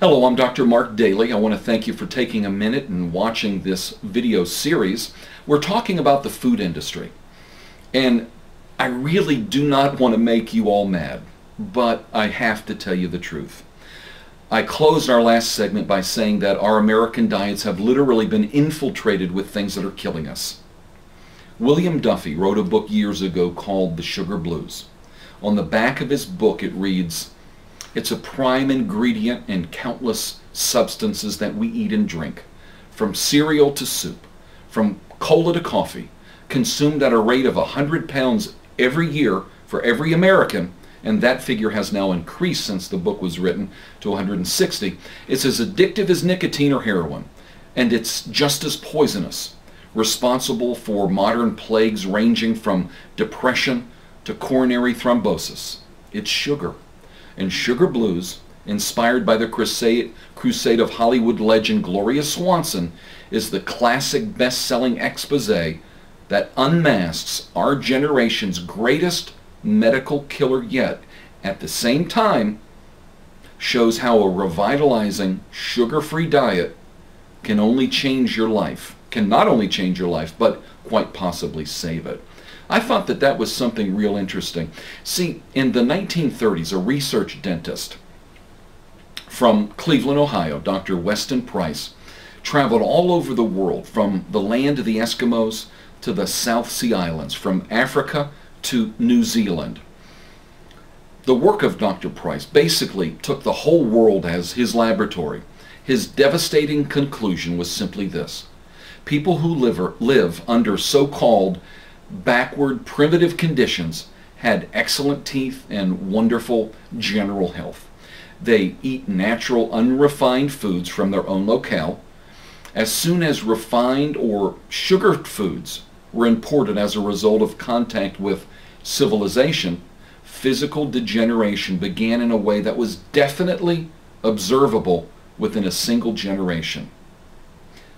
Hello, I'm Dr. Mark Dailey. I want to thank you for taking a minute and watching this video series. We're talking about the food industry. And I really do not want to make you all mad, but I have to tell you the truth. I closed our last segment by saying that our American diets have literally been infiltrated with things that are killing us. William Duffy wrote a book years ago called The Sugar Blues. On the back of his book it reads, "It's a prime ingredient in countless substances that we eat and drink, from cereal to soup, from cola to coffee, consumed at a rate of 100 pounds every year for every American," and that figure has now increased since the book was written to 160. "It's as addictive as nicotine or heroin, and it's just as poisonous, responsible for modern plagues ranging from depression to coronary thrombosis. It's sugar." And Sugar Blues, inspired by the crusade of Hollywood legend Gloria Swanson, is the classic best-selling expose that unmasks our generation's greatest medical killer yet. At the same time, shows how a revitalizing sugar-free diet can only change your life, can not only change your life, but quite possibly save it. I thought that that was something real interesting. See, in the 1930s, a research dentist from Cleveland, Ohio, Dr. Weston Price, traveled all over the world, from the land of the Eskimos to the South Sea Islands, from Africa to New Zealand. The work of Dr. Price basically took the whole world as his laboratory. His devastating conclusion was simply this: people who live under so-called backward, primitive conditions had excellent teeth and wonderful general health. They eat natural, unrefined foods from their own locale. As soon as refined or sugared foods were imported as a result of contact with civilization, physical degeneration began in a way that was definitely observable within a single generation.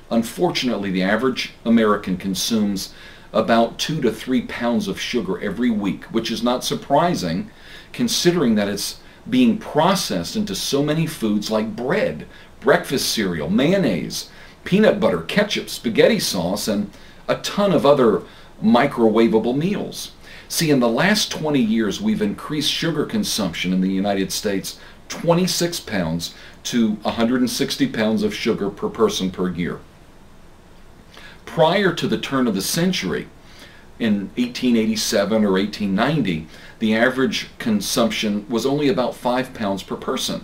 Unfortunately, the average American consumes about 2 to 3 pounds of sugar every week, which is not surprising considering that it's being processed into so many foods like bread, breakfast cereal, mayonnaise, peanut butter, ketchup, spaghetti sauce, and a ton of other microwavable meals. See, in the last 20 years, we've increased sugar consumption in the United States 26 pounds to 160 pounds of sugar per person per year. Prior to the turn of the century, in 1887 or 1890, the average consumption was only about 5 pounds per person.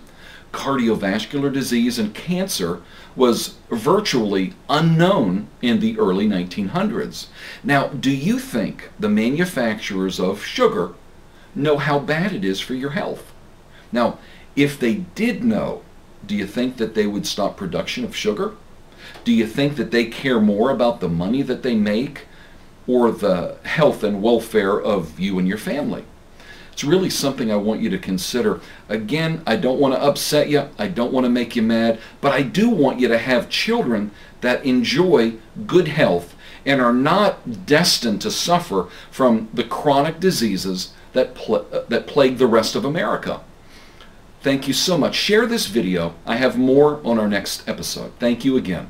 Cardiovascular disease and cancer was virtually unknown in the early 1900s. Now, do you think the manufacturers of sugar know how bad it is for your health? Now, if they did know, do you think that they would stop production of sugar? Do you think that they care more about the money that they make or the health and welfare of you and your family? It's really something I want you to consider. Again, I don't want to upset you. I don't want to make you mad, but I do want you to have children that enjoy good health and are not destined to suffer from the chronic diseases that plague the rest of America. Thank you so much. Share this video. I have more on our next episode. Thank you again.